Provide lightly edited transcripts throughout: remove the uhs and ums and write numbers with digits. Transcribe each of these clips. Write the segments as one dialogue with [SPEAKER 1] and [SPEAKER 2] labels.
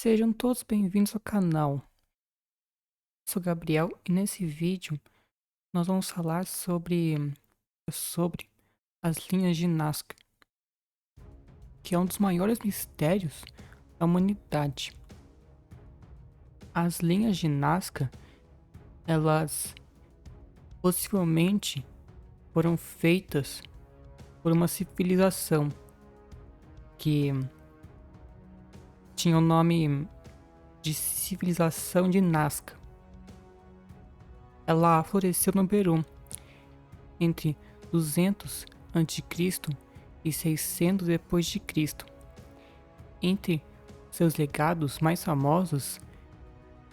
[SPEAKER 1] Sejam todos bem-vindos ao canal. Sou Gabriel e nesse vídeo nós vamos falar sobre as linhas de Nazca, que é um dos maiores mistérios da humanidade. As linhas de Nazca, elas possivelmente foram feitas por uma civilização que tinha o nome de civilização de Nazca. Ela floresceu no Peru entre 200 a.C. e 600 depois de Cristo. Entre seus legados mais famosos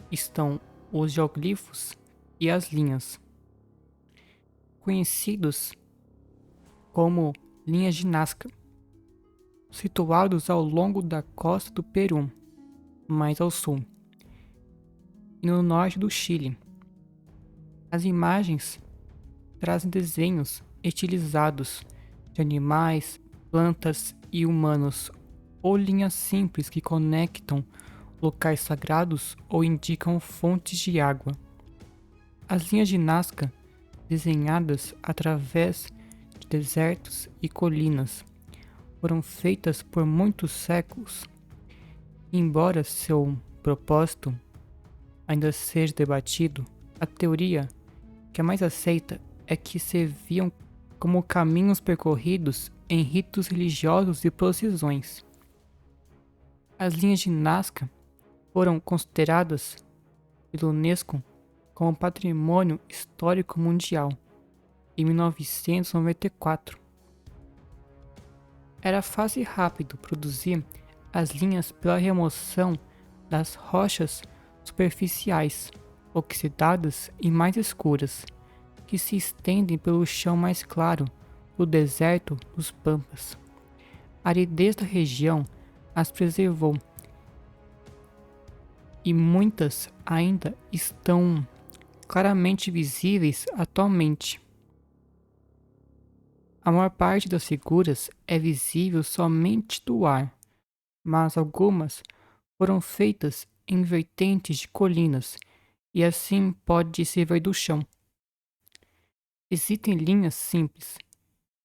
[SPEAKER 1] estão os geoglifos e as linhas, conhecidos como linhas de Nazca, situados ao longo da costa do Peru, mais ao sul, e no norte do Chile. As imagens trazem desenhos estilizados de animais, plantas e humanos, ou linhas simples que conectam locais sagrados ou indicam fontes de água. As linhas de Nazca, desenhadas através de desertos e colinas, foram feitas por muitos séculos. Embora seu propósito ainda seja debatido, a teoria que é mais aceita é que serviam como caminhos percorridos em ritos religiosos e procissões. As linhas de Nazca foram consideradas pela Unesco como Patrimônio Histórico Mundial em 1994. Era fácil e rápido produzir as linhas pela remoção das rochas superficiais, oxidadas e mais escuras, que se estendem pelo chão mais claro do deserto dos Pampas. A aridez da região as preservou e muitas ainda estão claramente visíveis atualmente. A maior parte das figuras é visível somente do ar, mas algumas foram feitas em vertentes de colinas e assim pode se ver do chão. Existem linhas simples,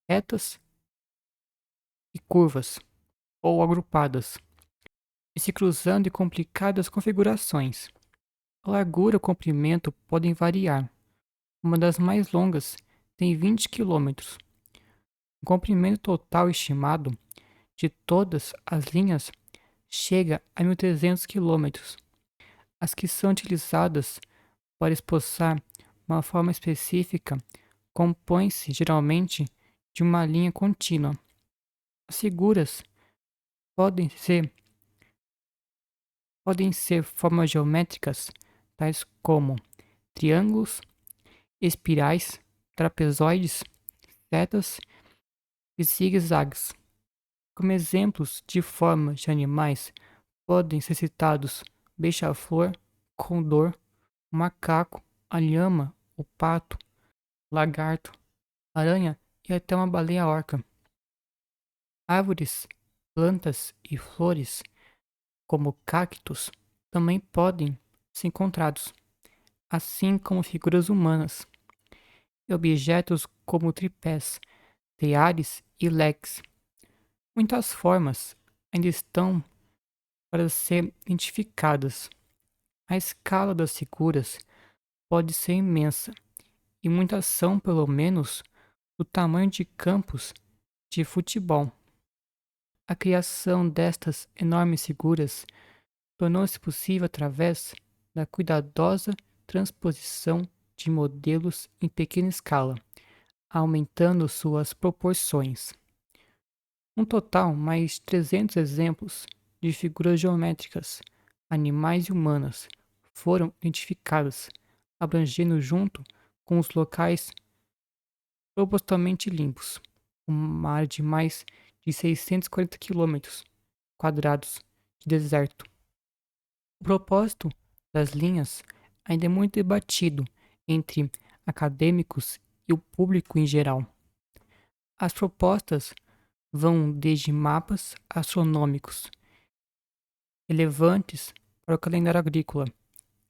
[SPEAKER 1] retas e curvas, ou agrupadas, e se cruzando em complicadas configurações. A largura e o comprimento podem variar. Uma das mais longas tem 20 quilômetros. O comprimento total estimado de todas as linhas chega a 1.300 quilômetros. As que são utilizadas para esboçar uma forma específica compõem-se geralmente de uma linha contínua. As figuras podem ser formas geométricas, tais como triângulos, espirais, trapezoides, setas e zigue-zagues. Como exemplos de formas de animais, podem ser citados beija-flor, condor, o macaco, a lhama, o pato, lagarto, aranha e até uma baleia-orca. Árvores, plantas e flores, como cactos, também podem ser encontrados, assim como figuras humanas, e objetos como tripés, teares e leques. Muitas formas ainda estão para ser identificadas. A escala das figuras pode ser imensa, e muitas são pelo menos do tamanho de campos de futebol. A criação destas enormes figuras tornou-se possível através da cuidadosa transposição de modelos em pequena escala, aumentando suas proporções. Um total mais de 300 exemplos de figuras geométricas, animais e humanas foram identificados, abrangendo junto com os locais propositalmente limpos, uma área de mais de 640 quilômetros quadrados de deserto. O propósito das linhas ainda é muito debatido entre acadêmicos e o público em geral. As propostas vão desde mapas astronômicos relevantes para o calendário agrícola.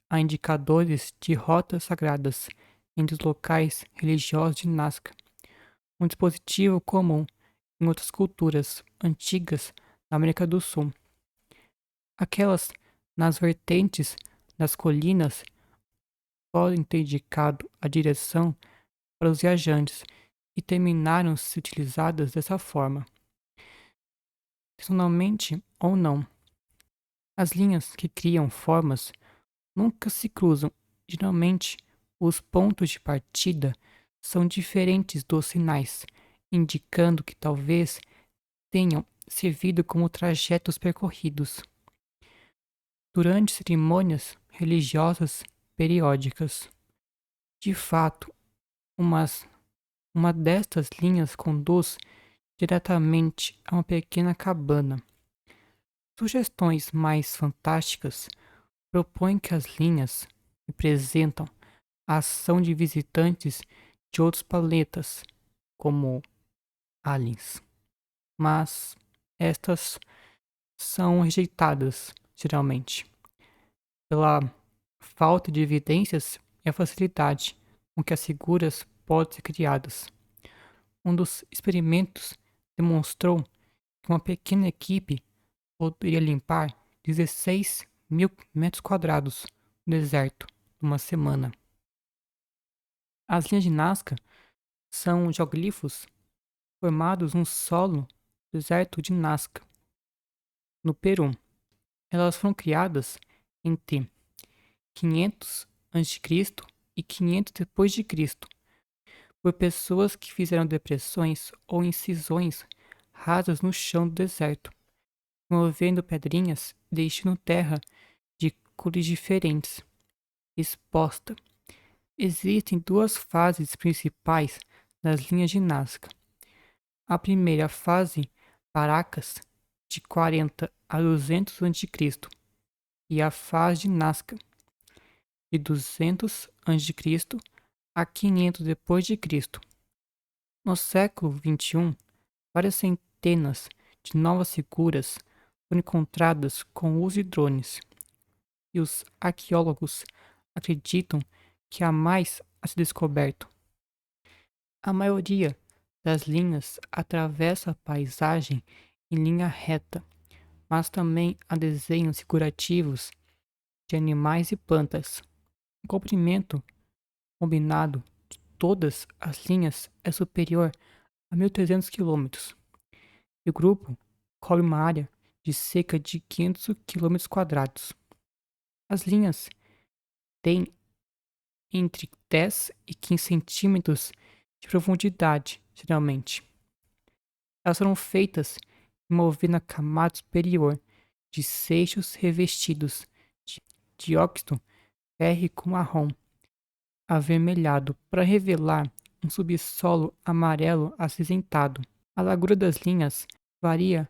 [SPEAKER 1] Há indicadores de rotas sagradas entre os locais religiosos de Nazca, um dispositivo comum em outras culturas antigas da América do Sul. Aquelas nas vertentes das colinas podem ter indicado a direção para os viajantes e terminaram se utilizadas dessa forma, intencionalmente ou não. As linhas que criam formas nunca se cruzam. Geralmente, os pontos de partida são diferentes dos sinais, indicando que talvez tenham servido como trajetos percorridos durante cerimônias religiosas periódicas. De fato, umas uma destas linhas conduz diretamente a uma pequena cabana. Sugestões mais fantásticas propõem que as linhas representam a ação de visitantes de outros planetas, como aliens, mas estas são rejeitadas, geralmente, pela falta de evidências e a facilidade com que as figuras podem ser criadas. Um dos experimentos demonstrou que uma pequena equipe poderia limpar 16.000 metros quadrados no deserto numa semana. As linhas de Nazca são geoglifos formados no solo do deserto de Nazca, no Peru. Elas foram criadas entre 500 a.C. e 500 depois de Cristo por pessoas que fizeram depressões ou incisões rasas no chão do deserto, movendo pedrinhas e deixando terra de cores diferentes exposta. Existem duas fases principais das linhas de Nazca. A primeira fase, Paracas, de 40 a 200 a.C., e a fase de Nazca, de 200 a.C. a 500 depois de Cristo. No século XXI, várias centenas de novas figuras foram encontradas com o uso de drones, e os arqueólogos acreditam que há mais a ser descoberto. A maioria das linhas atravessa a paisagem em linha reta, mas também há desenhos figurativos de animais e plantas. O comprimento combinado de todas as linhas é superior a 1.300 quilômetros, e o grupo cobre uma área de cerca de 500 quilômetros quadrados. As linhas têm entre 10 e 15 centímetros de profundidade, geralmente. Elas foram feitas envolvendo a camada superior de seixos revestidos de dióxido férrico marrom avermelhado para revelar um subsolo amarelo acinzentado. A largura das linhas varia,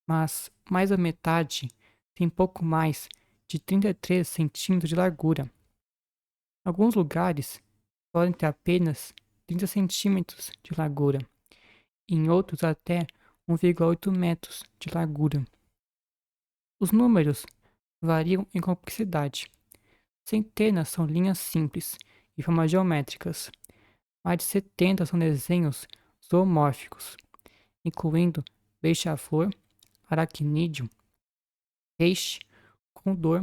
[SPEAKER 1] mas mais da metade tem pouco mais de 33 centímetros de largura. Alguns lugares podem ter apenas 30 centímetros de largura, em outros até 1,8 metros de largura. Os números variam em complexidade. Centenas são linhas simples e formas geométricas. Mais de 70 são desenhos zoomórficos, incluindo beija-flor, aracnídeo, peixe, condor,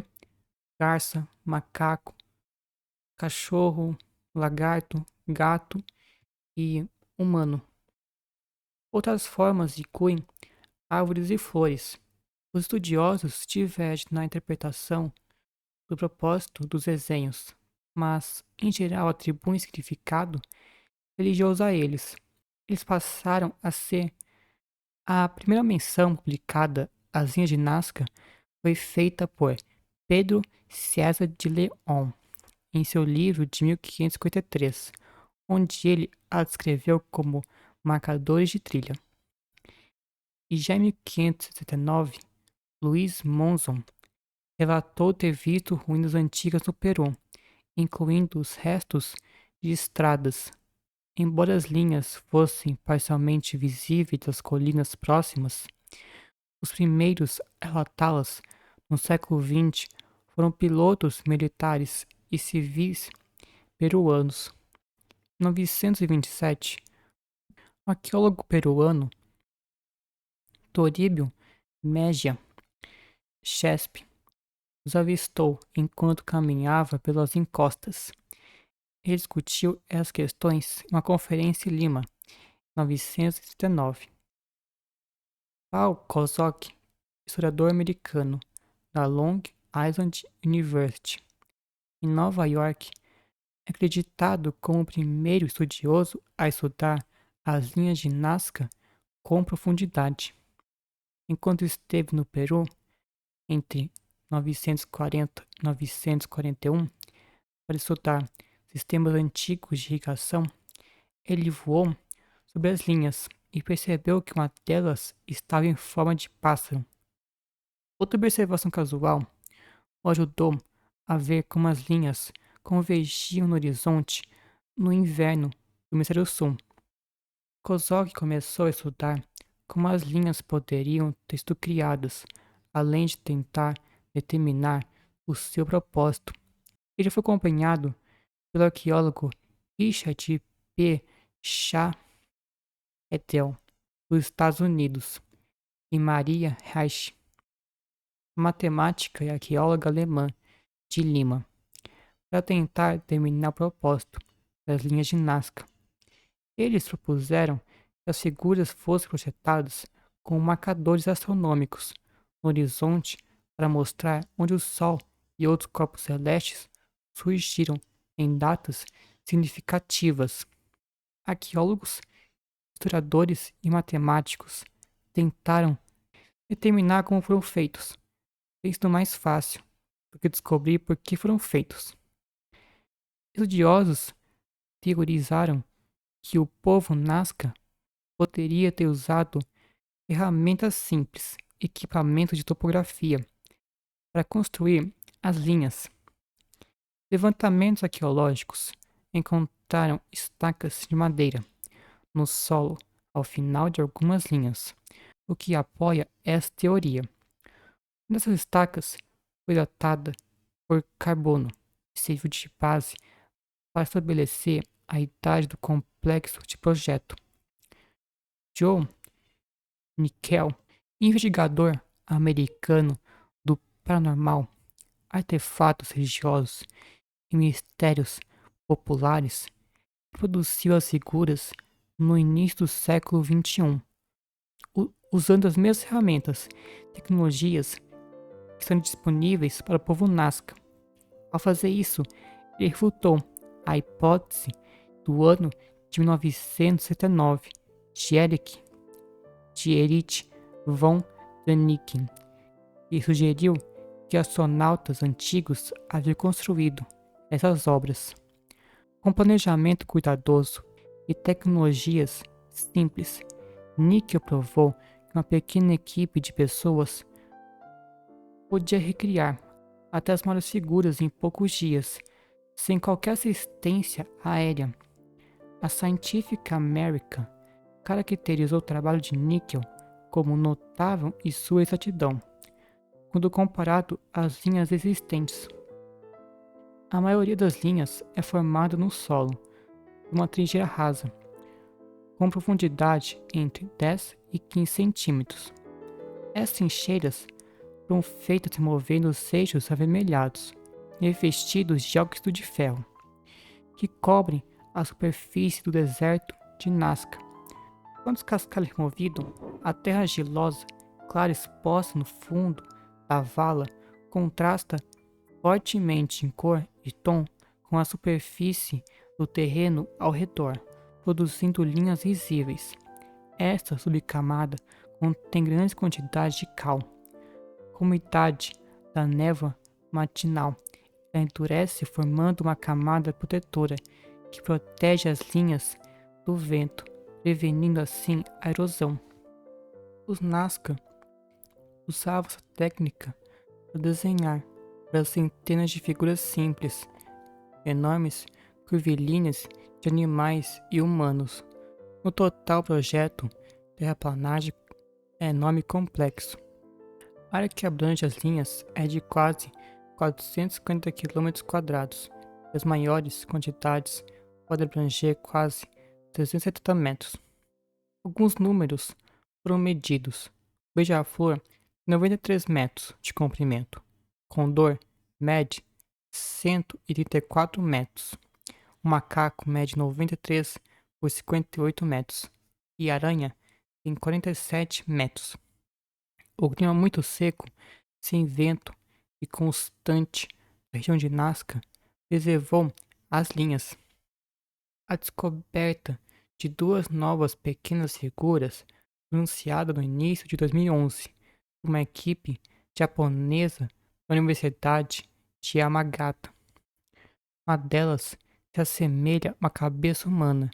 [SPEAKER 1] garça, macaco, cachorro, lagarto, gato e humano. Outras formas incluem árvores e flores. Os estudiosos divergem na interpretação do propósito dos desenhos, mas, em geral, atribuem significado religioso a eles. Eles passaram a ser a primeira menção publicada às linhas de Nazca foi feita por Pedro César de León em seu livro de 1553, onde ele a descreveu como marcadores de trilha. E já em 1569, Luiz Monzon relatou ter visto ruínas antigas no Peru, incluindo os restos de estradas. Embora as linhas fossem parcialmente visíveis das colinas próximas, os primeiros a relatá-las no século XX foram pilotos militares e civis peruanos. Em 927, o arqueólogo peruano Toribio Mejia Chesp os avistou enquanto caminhava pelas encostas. Ele discutiu essas questões em uma conferência em Lima, 969. Paul Kozok, historiador americano da Long Island University, em Nova York, é acreditado como o primeiro estudioso a estudar as linhas de Nazca com profundidade. Enquanto esteve no Peru, entre 940 e 941, para estudar sistemas antigos de irrigação, ele voou sobre as linhas e percebeu que uma delas estava em forma de pássaro. Outra observação casual o ajudou a ver como as linhas convergiam no horizonte no inverno do hemisfério sul. Kozok começou a estudar como as linhas poderiam ter sido criadas, além de tentar determinar o seu propósito. Ele foi acompanhado pelo arqueólogo Richard P. Schaetel, dos Estados Unidos, e Maria Reich, matemática e arqueóloga alemã de Lima, para tentar determinar o propósito das linhas de Nazca. Eles propuseram que as figuras fossem projetadas com marcadores astronômicos no horizonte para mostrar onde o Sol e outros corpos celestes surgiram em datas significativas. Arqueólogos, historiadores e matemáticos tentaram determinar como foram feitos, sendo mais fácil do que descobrir por que foram feitos. Estudiosos teorizaram que o povo Nazca poderia ter usado ferramentas simples, equipamentos de topografia, para construir as linhas. Levantamentos arqueológicos encontraram estacas de madeira no solo ao final de algumas linhas, o que apoia essa teoria. Uma dessas estacas foi datada por carbono e serviu de base para estabelecer a idade do complexo de projeto. Joe Nickell, investigador americano do paranormal, artefatos religiosos e mistérios populares, produziu as figuras no início do século XXI, usando as mesmas ferramentas e tecnologias que estão disponíveis para o povo Nazca. Ao fazer isso, ele refutou a hipótese do ano de 1969 de Erich von Däniken, e sugeriu que astronautas antigos haviam construído essas obras. Com planejamento cuidadoso e tecnologias simples, Nickel provou que uma pequena equipe de pessoas podia recriar até as maiores figuras em poucos dias, sem qualquer assistência aérea. A Scientific American caracterizou o trabalho de Nickel como notável e sua exatidão, quando comparado às linhas existentes. A maioria das linhas é formada no solo, de uma trincheira rasa, com profundidade entre 10 e 15 centímetros. Essas trincheiras foram feitas removendo os seixos avermelhados, revestidos de óxido de ferro, que cobrem a superfície do deserto de Nazca. Quando o cascalho é removido, a terra argilosa, clara exposta no fundo da vala, contrasta fortemente em cor e tom com a superfície do terreno ao redor, produzindo linhas visíveis. Esta subcamada contém grandes quantidades de cal. Com a umidade da névoa matinal, ela endurece formando uma camada protetora que protege as linhas do vento, prevenindo assim a erosão. Os Nazca usavam essa técnica para desenhar para centenas de figuras simples, enormes curvilíneas de animais e humanos. No total, o projeto terraplanagem é enorme e complexo. A área que abrange as linhas é de quase 450 km². As maiores quantidades podem abranger quase 370 metros. Alguns números foram medidos. Beija-flor, 93 metros de comprimento. Condor mede 134 metros. O macaco mede 93 por 58 metros. E a aranha tem 47 metros. O clima muito seco, sem vento e constante da região de Nazca preservou as linhas. A descoberta de duas novas pequenas figuras, anunciada no início de 2011 por uma equipe japonesa da Universidade de Yamagata. Uma delas se assemelha a uma cabeça humana,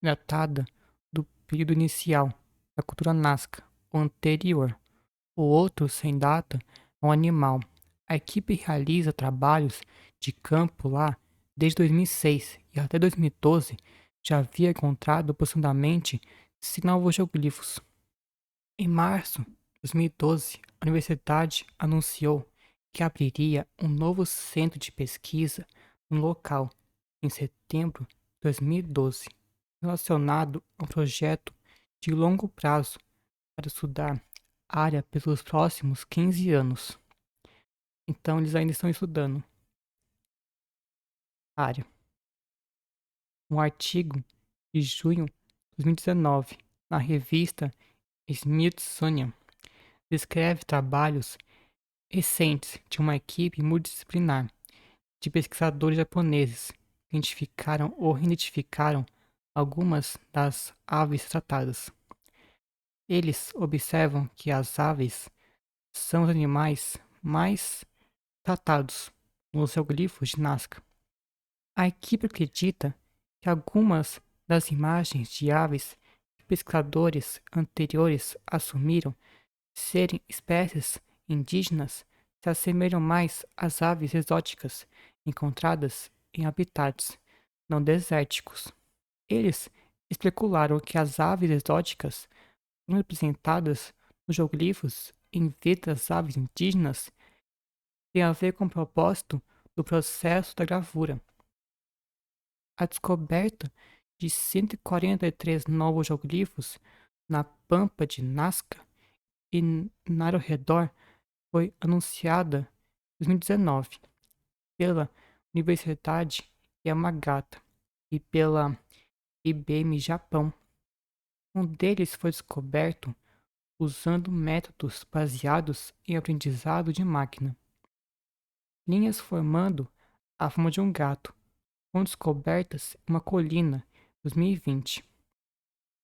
[SPEAKER 1] datada do período inicial da cultura Nazca, ou anterior. O outro, sem data, é um animal. A equipe realiza trabalhos de campo lá desde 2006 e até 2012 já havia encontrado aproximadamente 100 novos geoglifos. Em março de 2012, a universidade anunciou que abriria um novo centro de pesquisa no local em setembro de 2012, relacionado a um projeto de longo prazo para estudar a área pelos próximos 15 anos. Então, eles ainda estão estudando a área. Um artigo de junho de 2019 na revista Smithsonian descreve trabalhos recentes de uma equipe multidisciplinar de pesquisadores japoneses que identificaram ou reidentificaram algumas das aves tratadas. Eles observam que as aves são os animais mais tratados nos geoglifos de Nazca. A equipe acredita que algumas das imagens de aves que pesquisadores anteriores assumiram serem espécies indígenas se assemelham mais às aves exóticas encontradas em habitats não desérticos. Eles especularam que as aves exóticas foram representadas nos geoglifos em vez das aves indígenas tem a ver com o propósito do processo da gravura. A descoberta de 143 novos geoglifos na Pampa de Nazca e ao redor foi anunciada em 2019 pela Universidade Yamagata e pela IBM Japão. Um deles foi descoberto usando métodos baseados em aprendizado de máquina. Linhas formando a forma de um gato foram descobertas em uma colina em 2020.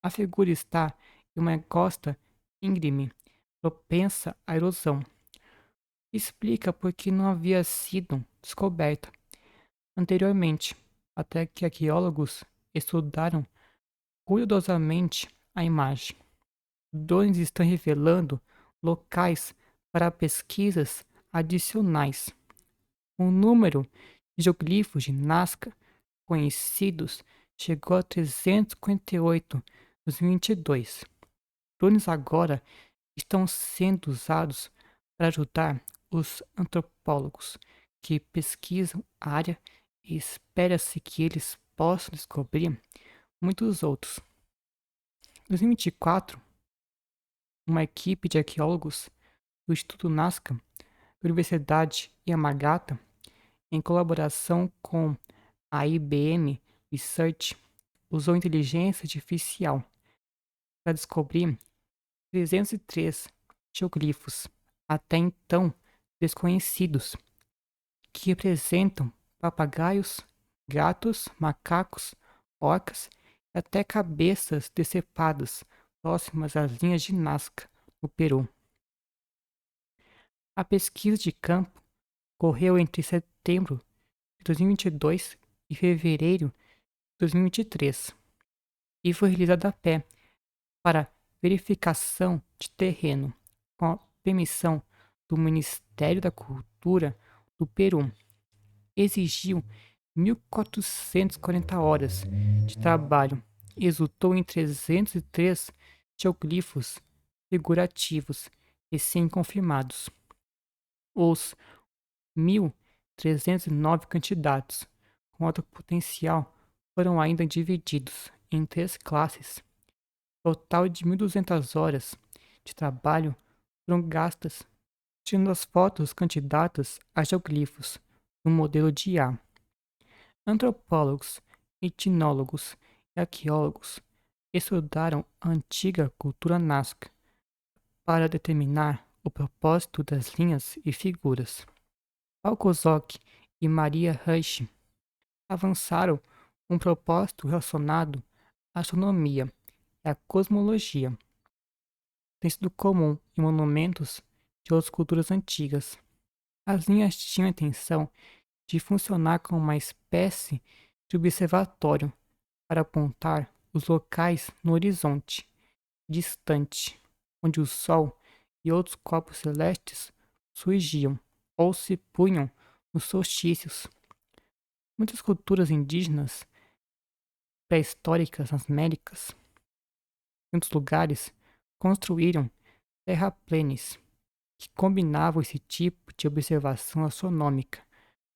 [SPEAKER 1] A figura está em uma encosta íngreme, propensa à erosão. Explica por que não havia sido descoberta anteriormente, até que arqueólogos estudaram cuidadosamente a imagem. Drones estão revelando locais para pesquisas adicionais. O número de geoglifos de Nazca conhecidos chegou a 358 em 2022. Drones agora estão sendo usados para ajudar os antropólogos que pesquisam a área e espera-se que eles possam descobrir muitos outros. Em 2024, uma equipe de arqueólogos do Instituto Nazca, da Universidade Yamagata, em colaboração com a IBM Research, usou inteligência artificial para descobrir 303 geoglifos, até então desconhecidos, que representam papagaios, gatos, macacos, orcas e até cabeças decepadas próximas às linhas de Nazca, no Peru. A pesquisa de campo ocorreu entre setembro de 2022 e fevereiro de 2023 e foi realizada a pé para verificação de terreno, com a permissão do Ministério da Cultura do Peru. Exigiu 1.440 horas de trabalho e resultou em 303 geoglifos figurativos recém-confirmados. Os 1.309 candidatos com alto potencial foram ainda divididos em 3 classes. Total de 1.200 horas de trabalho foram gastas tirando as fotos dos candidatos a geoglifos no modelo de IA. Antropólogos, etnólogos e arqueólogos estudaram a antiga cultura Nazca para determinar o propósito das linhas e figuras. Alcozoc e Maria Reich avançaram um propósito relacionado à astronomia e à cosmologia, tem sido comum em monumentos de outras culturas antigas. As linhas tinham a intenção de funcionar como uma espécie de observatório para apontar os locais no horizonte distante, onde o Sol e outros corpos celestes surgiam ou se punham nos solstícios. Muitas culturas indígenas pré-históricas nas Américas, em outros lugares, construíram terraplenes que combinavam esse tipo de observação astronômica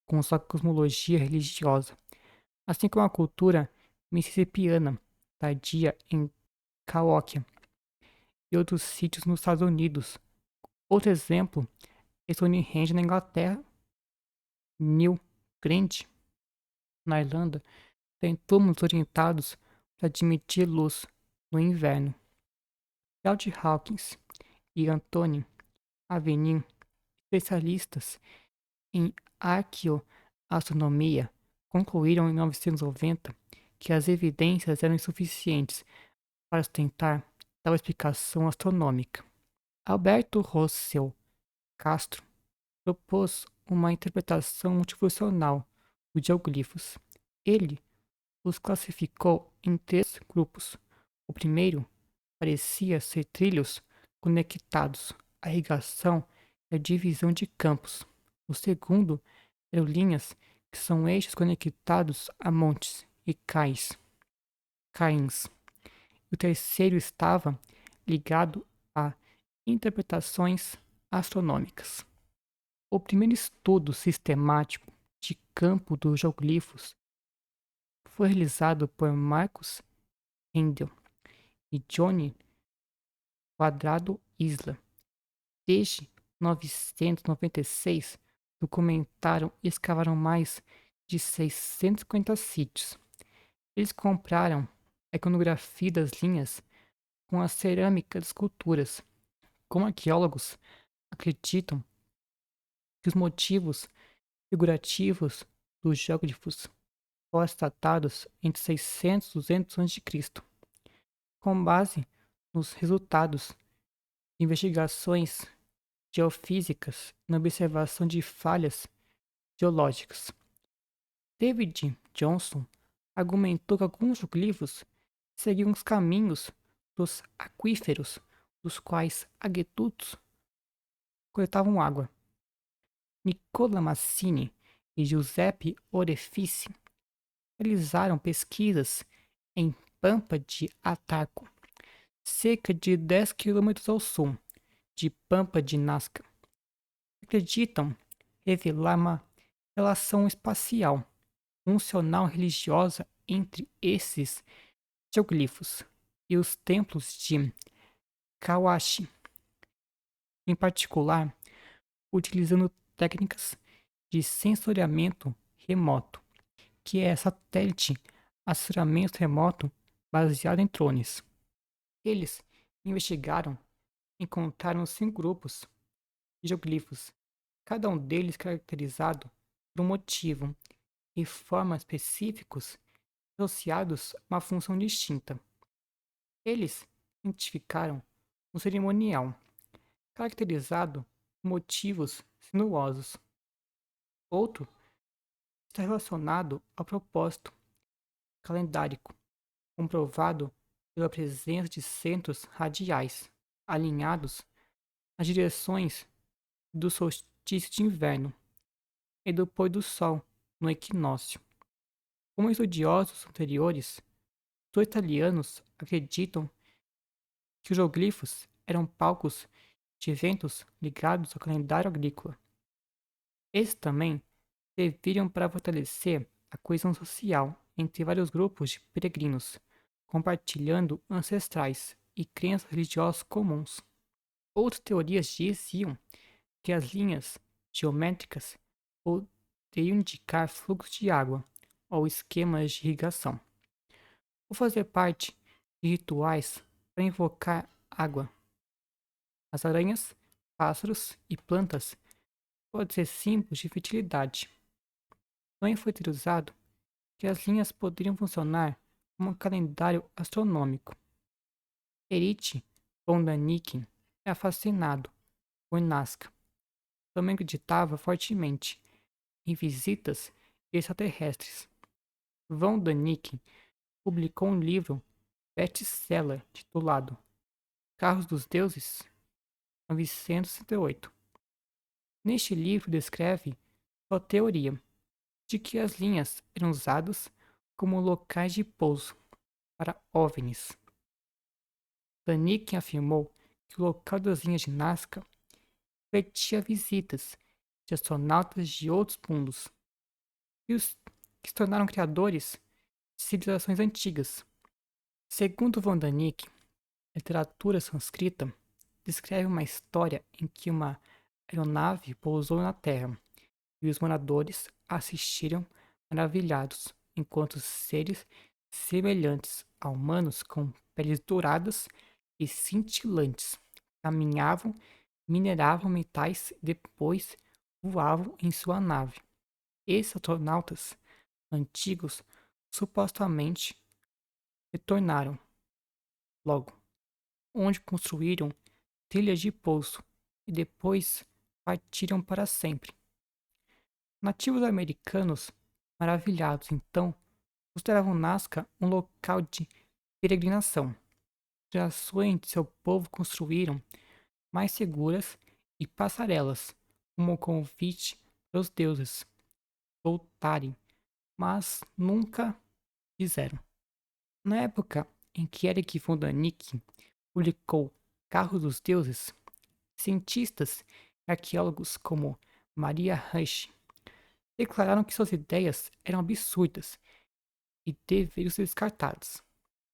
[SPEAKER 1] com sua cosmologia religiosa, assim como a cultura mississippiana tardia em Cahokia e outros sítios nos Estados Unidos. Outro exemplo é Stonehenge na Inglaterra, New Grant na Irlanda, tem túmulos orientados para admitir luz no inverno. Gerald Hawkins e Anthony Avenin, especialistas em arqueoastronomia, concluíram em 1990 que as evidências eram insuficientes para sustentar tal explicação astronômica. Alberto Russell Castro propôs uma interpretação multifuncional dos geoglifos. Ele os classificou em 3 grupos. O primeiro parecia ser trilhos conectados à irrigação e à divisão de campos. O segundo eram linhas que são eixos conectados a montes e caíns. E o terceiro estava ligado a interpretações astronômicas. O primeiro estudo sistemático de campo dos geoglifos foi realizado por Marcus Rendel e Johnny Quadrado Isla. Desde 1996, documentaram e escavaram mais de 650 sítios. Eles compraram a iconografia das linhas com a cerâmica das culturas. Como arqueólogos, acreditam que os motivos figurativos dos geóglifos foram datados entre 600 e 200 a.C., com base nos resultados de investigações geofísicas na observação de falhas geológicas. David Johnson argumentou que alguns geoglifos seguiam os caminhos dos aquíferos, dos quais aquedutos coletavam água. Nicola Massini e Giuseppe Orefici realizaram pesquisas em Pampa de Ataco, cerca de 10 quilômetros ao sul de Pampa de Nazca. Acreditam revelar uma relação espacial, funcional e religiosa entre esses geoglifos e os templos de Kawashi, em particular, utilizando técnicas de sensoriamento remoto, que é satélite assessoramento remoto baseado em drones. Eles investigaram e encontraram 5 grupos de geoglifos, cada um deles caracterizado por um motivo e formas específicos associados a uma função distinta. Eles identificaram um cerimonial, caracterizado por motivos sinuosos. Outro está relacionado ao propósito calendárico, comprovado pela presença de centros radiais alinhados nas direções do solstício de inverno e do pôr do sol no equinócio. Como estudiosos anteriores, os italianos acreditam que os geoglifos eram palcos de eventos ligados ao calendário agrícola. Esses também serviram para fortalecer a coesão social entre vários grupos de peregrinos, compartilhando ancestrais e crenças religiosas comuns. Outras teorias diziam que as linhas geométricas poderiam indicar fluxos de água ou esquemas de irrigação, ou fazer parte de rituais para invocar água. As aranhas, pássaros e plantas podem ser símbolos de fertilidade. Também foi teorizado que as linhas poderiam funcionar como um calendário astronômico. Erich von Däniken era fascinado por Nazca. Também acreditava fortemente em visitas extraterrestres. Von Däniken publicou um livro best-seller titulado Carros dos Deuses, 1968. Neste livro descreve sua teoria de que as linhas eram usadas como locais de pouso para OVNIs. Däniken afirmou que o local das linhas de Nazca refletia visitas de astronautas de outros mundos e os que se tornaram criadores de civilizações antigas. Segundo von Däniken, a literatura sanscrita descreve uma história em que uma aeronave pousou na Terra e os moradores assistiram maravilhados, enquanto seres semelhantes a humanos com peles douradas e cintilantes caminhavam, mineravam metais e depois voavam em sua nave. Esses astronautas antigos supostamente retornaram logo, onde construíram trilhas de pouso e depois partiram para sempre. Nativos americanos, maravilhados então, consideravam Nazca um local de peregrinação. Gerações de seu povo construíram mais seguras e passarelas como convite para os deuses voltarem, mas nunca fizeram. Na época em que Erich von Däniken publicou Carros dos Deuses, cientistas e arqueólogos como Maria Rush declararam que suas ideias eram absurdas e deveriam ser descartadas.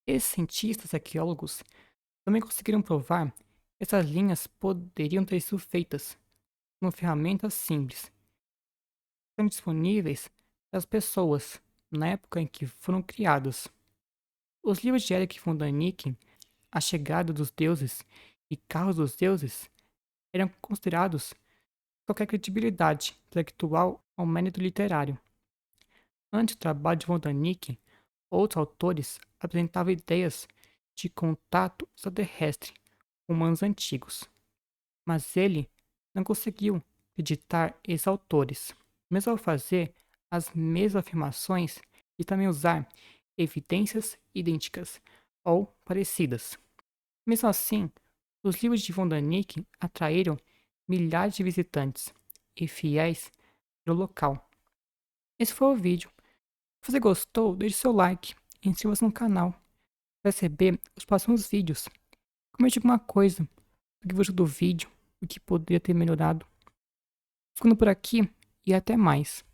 [SPEAKER 1] Esses cientistas e arqueólogos também conseguiram provar que essas linhas poderiam ter sido feitas com ferramentas simples, que estão disponíveis para as pessoas na época em que foram criadas. Os livros de Erich von Däniken, A Chegada dos Deuses e Carros dos Deuses, eram considerados qualquer credibilidade intelectual ou mérito literário. Antes do trabalho de von Däniken, outros autores apresentavam ideias de contato extraterrestre com humanos antigos, mas ele não conseguiu acreditar esses autores, mesmo ao fazer as mesmas afirmações e também usar evidências idênticas ou parecidas. Mesmo assim, os livros de von Däniken atraíram milhares de visitantes e fiéis no local. Esse foi o vídeo. Se você gostou, deixe seu like e inscreva-se no canal para receber os próximos vídeos. Comente alguma coisa do que você do vídeo, o que poderia ter melhorado. Ficando por aqui e até mais.